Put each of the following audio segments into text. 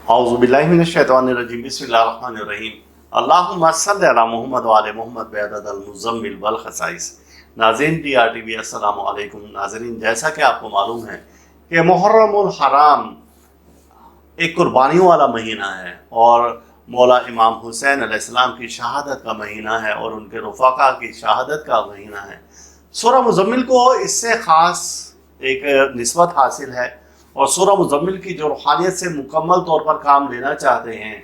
औज़ुबिल्लाहि मिनश्शैतानिर्रजीम बिस्मिल्लाहिर्रहमानिर्रहीम अल्लाहुम्मा सल्लि अला मुहम्मद व आले मुहम्मद बिअददिल मुज़म्मिल वल खसाइस। नाज़रीन TRTV अस्सलामु अलैकुम। नाज़रीन, जैसा कि आपको मालूम है कि मुहर्रमुल हराम एक कुर्बानियों वाला महीना है और मौला इमाम हुसैन अलैहिस्सलाम की शहादत का महीना है और उनके रफ़ाक़ा की शहादत का महीना है। सूरह मुज़म्मिल को इससे ख़ास एक निस्बत हासिल है और सूरह मुज़म्मिल की जो रूहानियत से मुकम्मल तौर पर काम लेना चाहते हैं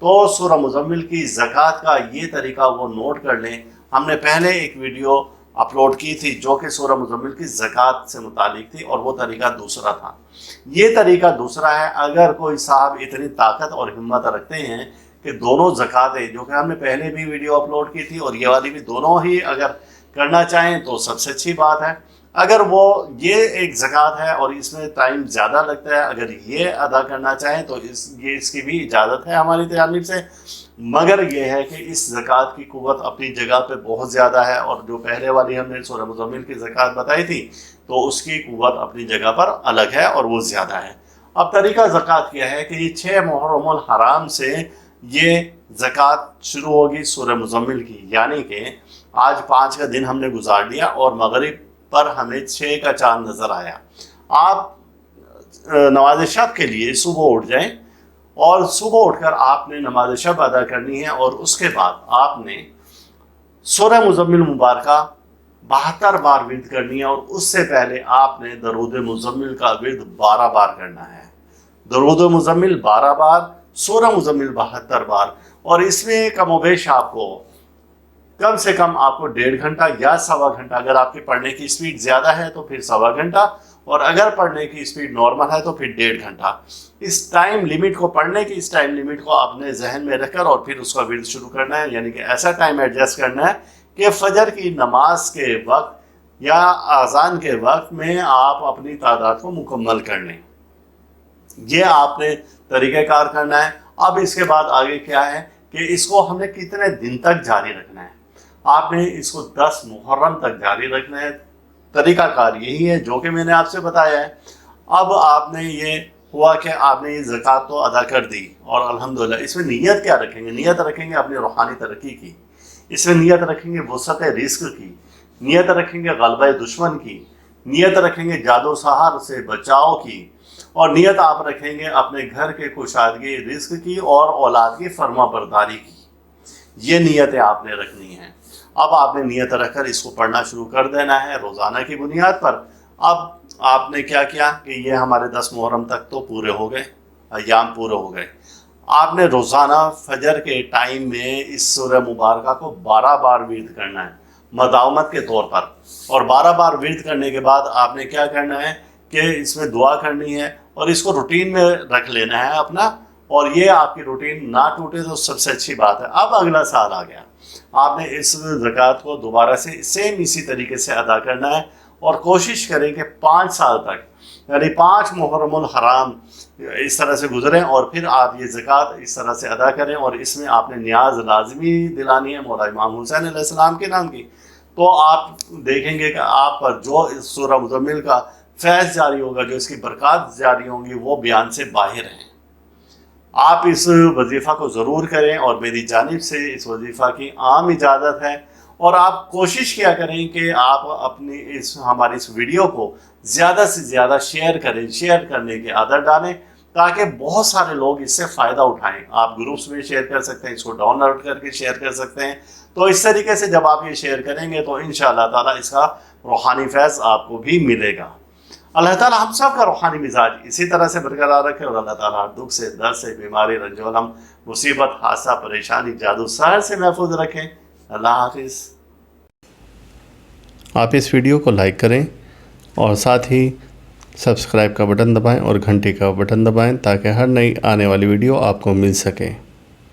तो सूरह मुज़म्मिल की ज़कात का ये तरीका वो नोट कर लें। हमने पहले एक वीडियो अपलोड की थी जो कि सूरह मुज़म्मिल की ज़कात से मुतालिक थी और वो तरीका दूसरा था। ये तरीका दूसरा है। अगर कोई साहब इतनी ताकत और हिम्मत रखते हैं कि दोनों ज़कातें, जो कि हमने पहले भी वीडियो अपलोड की थी और ये वाली भी, दोनों ही अगर करना चाहें तो सबसे अच्छी बात है। अगर वो ये एक ज़कात है और इसमें टाइम ज़्यादा लगता है, अगर ये अदा करना चाहें तो इसकी भी इजाज़त है हमारी जानिब से। मगर ये है कि इस ज़कात की क़ुव्वत अपनी जगह पे बहुत ज़्यादा है और जो पहले वाली हमने सूरह मुज़म्मिल की ज़कात बताई थी तो उसकी क़ुव्वत अपनी जगह पर अलग है और वो ज़्यादा है। अब तरीका ज़कात क्या है कि 6 मुहर्रमुल हराम से ये ज़कात शुरू होगी सूरह मुज़म्मिल की, यानी कि आज 5 का दिन हमने गुजार लिया और मगरिब पर हमें 6 का चांद नज़र आया। आप नमाज शब के लिए सुबह उठ जाएं और सुबह उठकर आपने नमाज शब अदा करनी है और उसके बाद आपने सूरह मुज़म्मिल मुबारका 72 बार विर्द करनी है और उससे पहले आपने दरूद मुज़म्मिल का विर्द 12 बार करना है। दरूद मुज़म्मिल 12 बार, सूरह मुज़म्मिल 72 बार। और इसमें कमोबेश आपको कम से कम आपको 1.5 घंटा या सवा घंटा, अगर आपकी पढ़ने की स्पीड ज़्यादा है तो फिर सवा घंटा, और अगर पढ़ने की स्पीड नॉर्मल है तो फिर 1.5 घंटा। इस टाइम लिमिट को, पढ़ने की इस टाइम लिमिट को आपने जहन में रखकर और फिर उसका विर्द शुरू करना है। यानी कि ऐसा टाइम एडजस्ट करना है कि फजर की नमाज के वक्त या अजान के वक्त में आप अपनी तादाद को मुकम्मल कर लें। ये आपने तरीक़ेकार करना है। अब इसके बाद आगे क्या है कि इसको हमने कितने दिन तक जारी रखना है। आपने इसको 10 मुहर्रम तक जारी रखना है। तरीक़ाकार यही है जो कि मैंने आपसे बताया है। अब आपने ये हुआ कि आपने ये ज़कात तो अदा कर दी और अल्हम्दुलिल्लाह, इसमें नीयत क्या रखेंगे? नीयत रखेंगे अपनी रूहानी तरक्की की, इसमें नीयत रखेंगे वसअत रिज़्क़ की, नीयत रखेंगे ग़लबा दुश्मन की, नीयत रखेंगे जादू सहार से बचाव की, और नीयत आप रखेंगे अपने घर के कुशादगी रिज़्क़ की और औलाद की फर्माबरदारी की। ये नीयतें आपने रखनी हैं। अब आपने नीयत रखकर इसको पढ़ना शुरू कर देना है रोज़ाना की बुनियाद पर। अब आपने क्या किया कि ये हमारे 10 मुहर्रम तक तो पूरे हो गए, अय्याम पूरे हो गए। आपने रोज़ाना फजर के टाइम में इस सूरह मुबारका को 12 बार विर्द करना है मदावमत के तौर पर। और 12 बार विर्द करने के बाद आपने क्या करना है कि इसमें दुआ करनी है और इसको रूटीन में रख लेना है अपना, और ये आपकी रूटीन ना टूटे तो सबसे अच्छी बात है। अब अगला साल आ गया, आपने इस ज़कात को दोबारा से सेम इसी तरीके से अदा करना है और कोशिश करें कि 5 साल तक, यानी 5 मुहर्रमुल हराम इस तरह से गुजरें और फिर आप ये ज़कात इस तरह से अदा करें। और इसमें आपने न्याज लाजमी दिलानी है मौला इमाम हुसैन अलैहिस्सलाम के नाम की। तो आप देखेंगे कि आप पर जो इस सूरह मुज़म्मिल का फैज़ जारी होगा, जो इसकी बरक़ात जारी होंगी, वो बयान से बाहिर हैं। आप इस वजीफ़ा को ज़रूर करें और मेरी जानिब से इस वजीफ़ा की आम इजाज़त है। और आप कोशिश किया करें कि आप अपनी हमारी इस वीडियो को ज़्यादा से ज़्यादा शेयर करें, शेयर करने की आदत डालें ताकि बहुत सारे लोग इससे फ़ायदा उठाएं। आप ग्रुप्स में शेयर कर सकते हैं, इसको डाउनलोड करके शेयर कर सकते हैं। तो इस तरीके से जब आप ये शेयर करेंगे तो इंशाअल्लाह ताला इसका रूहानी फैज़ आपको भी मिलेगा। अल्लाह ताला हम सब का रूहानी मिजाज इसी तरह से बरकरार रखे और अल्लाह ताला दुख से, दर्द से, बीमारी, रंजोलम, मुसीबत, हादसा, परेशानी, जादू, सहर से महफूज रखें। अल्लाह हाफिज़। आप इस वीडियो को लाइक करें और साथ ही सब्सक्राइब का बटन दबाएं और घंटी का बटन दबाएं ताकि हर नई आने वाली वीडियो आपको मिल सके।